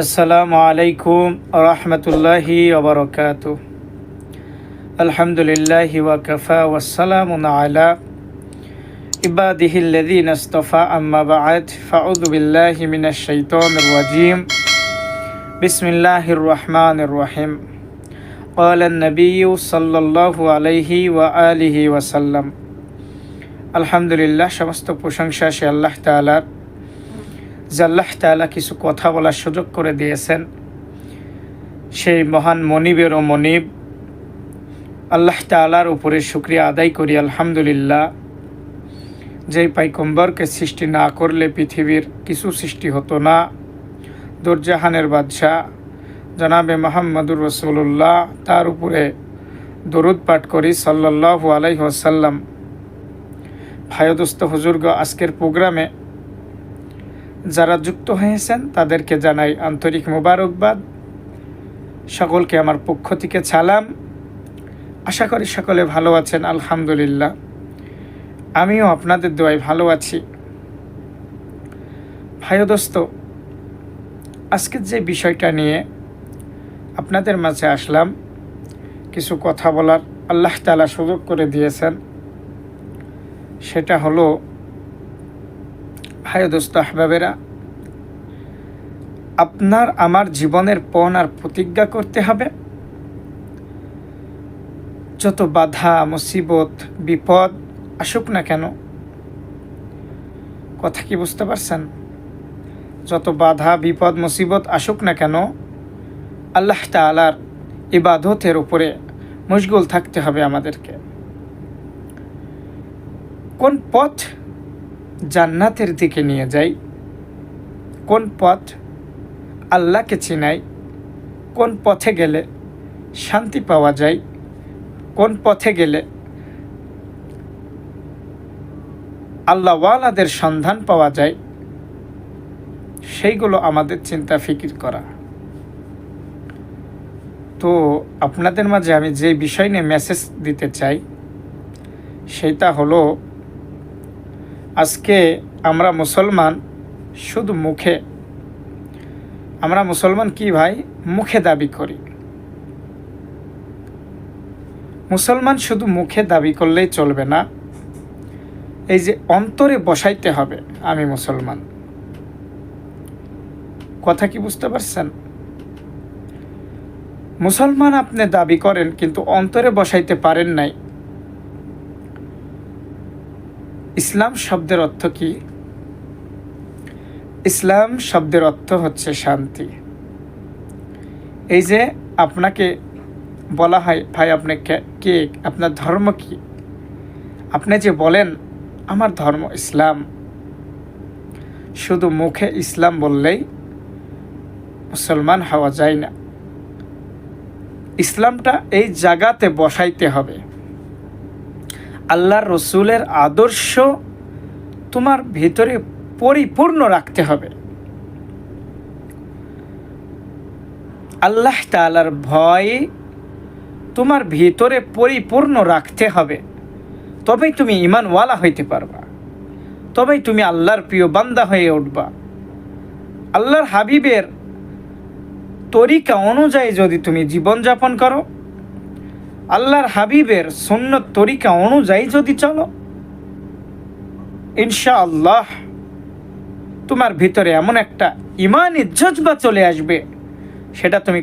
আসসালামু আলাইকুম রহমতুল্লাহি ওবরকাতুহ। আলহামদুলিল্লাহি ওয়া কাফা ওয়াসসালামুন আলা ইবাদিহিল্লাযীনা ইসতাফা আম্মা বা'দ ফাউযু বিল্লাহি মিনাশ শাইতানির রাজীম। বিসমিল্লাহির রহমানির রহিম। ক্বালা আন-নাবিয়্যু সাল্লাল্লাহু আলাইহি ওয়া আলিহি ওয়াসাল্লাম। আলহামদুলিল্লাহ, সমস্ত প্রশংসা সে আল্লাহ তাআলার, যে আল্লাহ তাআলা কিছু কথা বলার সুযোগ করে দিয়েছেন। সেই মহান মনিবেরও মনিব আল্লাহ তাআলার উপরে শুকরিয়া আদায় করি আলহামদুলিল্লাহ। যেই পয়গম্বরকে সৃষ্টি না করলে পৃথিবীর কিছু সৃষ্টি হতো না। দোরজাহানের বাদশাহ জনাবে মুহাম্মদুর রাসূলুল্লাহ, তার উপরে দরুদ পাঠ করি সাল্লাল্লাহু আলাইহি ওয়াসাল্লাম। ভাই দোস্ত হুজুরগো, আজকের প্রোগ্রামে যারা যুক্ত হয়েছেন তাদেরকে জানাই আন্তরিক মোবারকবাদ। সকলকে আমার পক্ষ থেকে সালাম। আশা করি সকলে ভালো আছেন আলহামদুলিল্লাহ। আমিও আপনাদের দোয়ায় ভালো আছি। ভাই দোস্ত, আজকের যে বিষয়টা নিয়ে আপনাদের মাঝে আসলাম, কিছু কথা বলার আল্লাহ তাআলা সুযোগ করে দিয়েছেন, সেটা হলো ভাই দোস্ত আহবাবেরা, আপনার আমার জীবনের পণ আর প্রতিজ্ঞা করতে হবে। যত বাধা মুসিবত বিপদ আসুক না কেন, কথা কি বুঝতে পারছেন? যত বাধা বিপদ মুসিবত আসুক না কেন, আল্লাহ তাআলার ইবাদতের উপরে মশগুল থাকতে হবে আমাদেরকে। কোন পথ জান্নাতের দিকে নিয়ে যায়, কোন পথ আল্লাহকে চিনাই, কোন পথে গেলে শান্তি পাওয়া যায়, কোন পথে গেলে আল্লাহওয়ালাদের সন্ধান পাওয়া যায়, সেইগুলো আমাদের চিন্তা ফিকির করা। তো আপনাদের মাঝে আমি যে বিষয় নিয়ে মেসেজ দিতে চাই সেটা হলো, আজকে আমরা মুসলমান শুধু মুখে, আমরা মুসলমান কি ভাই, মুখে দাবি করি। মুসলমান শুধু মুখে দাবি করলেই চলবে না, এই যে অন্তরে বসাইতে হবে আমি মুসলমান। কথা কি বুঝতে পারছেন? মুসলমান আপনি দাবি করেন কিন্তু অন্তরে বসাইতে পারেন নাই। ইসলাম শব্দের অর্থ কি? ইসলাম শব্দের অর্থ হচ্ছে শান্তি। এই যে আপনাকে বলা হয়, ভাই আপনি কে, আপনার ধর্ম কি? আপনি যে বলেন আমার ধর্ম ইসলাম, শুধু মুখে ইসলাম বললেই মুসলমান হওয়া যায় না। ইসলামটা এই জায়গাতে বসাইতে হবে। আল্লাহর রসুলের আদর্শ তোমার ভিতরে পরিপূর্ণ রাখতে হবে। আল্লাহ তাআলার ভয় তোমার ভিতরে পরিপূর্ণ রাখতে হবে, তবেই তুমি ঈমানওয়ালা হইতে পারবা, তবেই তুমি আল্লাহর প্রিয় বান্দা হয়ে উঠবা। আল্লাহর হাবিবের তরিকা অনুযায়ী যদি তুমি জীবনযাপন করো, আল্লাহর হাবিবের সুন্নত তরিকা অনুযায়ী যদি চলো, ইনশাআল্লাহ তোমার ভিতরে এমন একটা ঈমানি জজবা চলে আসবে, সেটা তুমি